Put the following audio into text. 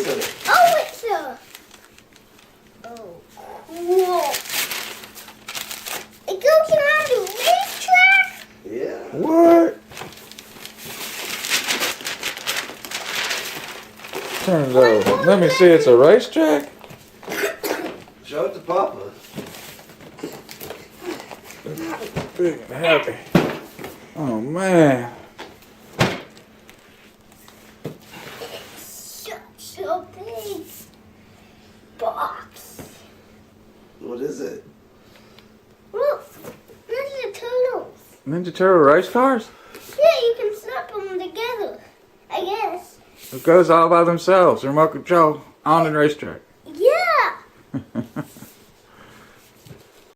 is it? Oh, it's a... Oh, cool. It goes around the racetrack? Yeah. What? Turn it over. Let me see. It's a racetrack. Show it to Papa. Big and heavy. Oh man. It's such a big box. What is it? Look, there's the turtles. Ninja Turtle race cars? Yeah, you can snap them together, I guess. It goes all by themselves. Remote control on the racetrack. Yeah.